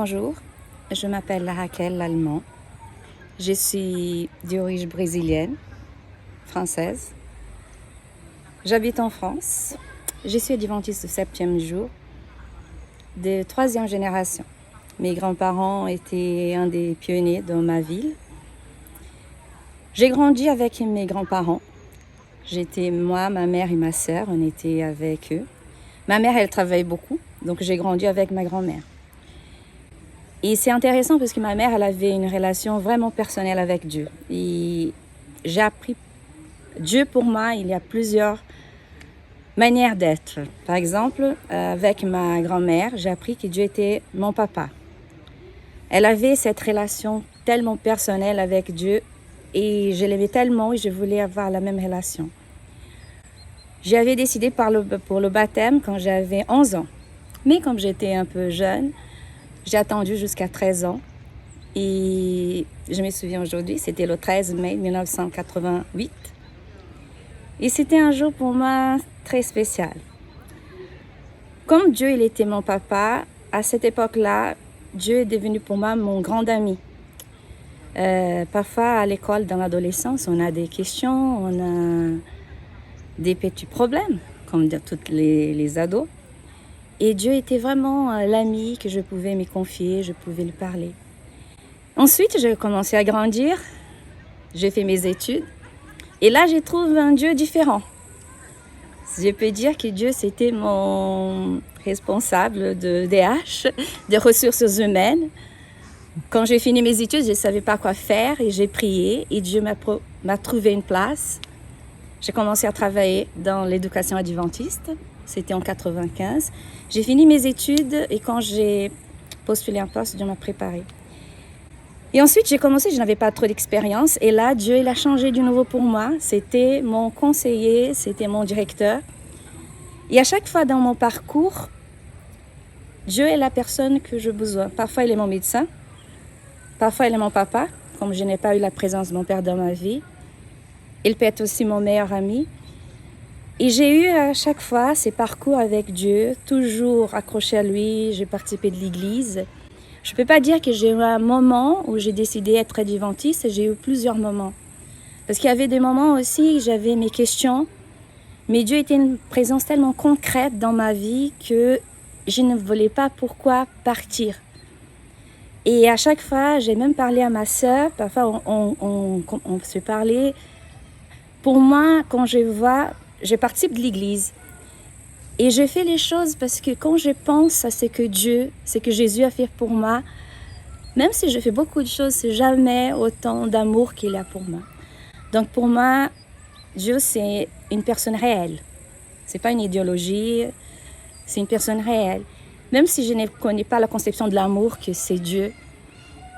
Bonjour, je m'appelle Raquel Lallemand. Je suis d'origine brésilienne, française. J'habite en France. Je suis adventiste du 7e jour de 3e génération. Mes grands-parents étaient un des pionniers dans ma ville. J'ai grandi avec mes grands-parents. J'étais moi, ma mère et ma sœur, on était avec eux. Ma mère, elle travaille beaucoup, donc j'ai grandi avec ma grand-mère. Et c'est intéressant parce que ma mère, elle avait une relation vraiment personnelle avec Dieu. Et j'ai appris Dieu pour moi, il y a plusieurs manières d'être. Par exemple, avec ma grand-mère, j'ai appris que Dieu était mon papa. Elle avait cette relation tellement personnelle avec Dieu et je l'aimais tellement et je voulais avoir la même relation. J'avais décidé pour le baptême quand j'avais 11 ans. Mais comme j'étais un peu jeune, j'ai attendu jusqu'à 13 ans. Et je me souviens aujourd'hui, c'était le 13 mai 1988. Et c'était un jour pour moi très spécial. Comme Dieu, il était mon papa, à cette époque-là, Dieu est devenu pour moi mon grand ami. Parfois, à l'école, dans l'adolescence, on a des questions, on a des petits problèmes, comme tous les ados. Et Dieu était vraiment l'ami que je pouvais me confier, je pouvais lui parler. Ensuite, j'ai commencé à grandir, j'ai fait mes études. Et là, je trouve un Dieu différent. Je peux dire que Dieu, c'était mon responsable de DH, des ressources humaines. Quand j'ai fini mes études, je ne savais pas quoi faire et j'ai prié et Dieu m'a trouvé une place. J'ai commencé à travailler dans l'éducation adventiste. C'était en 95. J'ai fini mes études et quand j'ai postulé un poste, Dieu m'a préparé. Et ensuite, j'ai commencé, je n'avais pas trop d'expérience. Et là, Dieu, il a changé du nouveau pour moi. C'était mon conseiller, c'était mon directeur. Et à chaque fois dans mon parcours, Dieu est la personne que j'ai besoin. Parfois, il est mon médecin. Parfois, il est mon papa, comme je n'ai pas eu la présence de mon père dans ma vie. Il peut être aussi mon meilleur ami. Et j'ai eu à chaque fois ces parcours avec Dieu, toujours accroché à lui. J'ai participé de l'église. Je ne peux pas dire que j'ai eu un moment où j'ai décidé d'être adventiste, j'ai eu plusieurs moments. Parce qu'il y avait des moments aussi où j'avais mes questions, mais Dieu était une présence tellement concrète dans ma vie que je ne voulais pas pourquoi partir. Et à chaque fois, j'ai même parlé à ma sœur, parfois on se parlait. Pour moi, quand je participe de l'église. Et je fais les choses parce que quand je pense à ce que Jésus a fait pour moi, même si je fais beaucoup de choses, c'est jamais autant d'amour qu'il a pour moi. Donc pour moi, Dieu, c'est une personne réelle. C'est pas une idéologie, c'est une personne réelle. Même si je ne connais pas la conception de l'amour que c'est Dieu,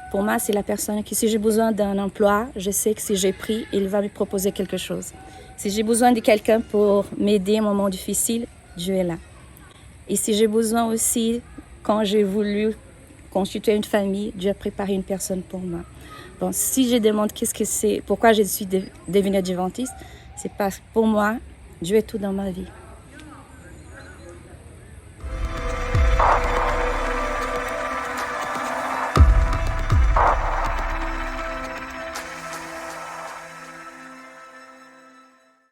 pour moi, c'est la personne qui, si j'ai besoin d'un emploi, je sais que si j'ai pris, il va me proposer quelque chose. Si j'ai besoin de quelqu'un pour m'aider à un moment difficile, Dieu est là. Et si j'ai besoin aussi, quand j'ai voulu constituer une famille, Dieu a préparé une personne pour moi. Bon, si je demande qu'est-ce que c'est, pourquoi je suis devenue adventiste, c'est parce que pour moi, Dieu est tout dans ma vie.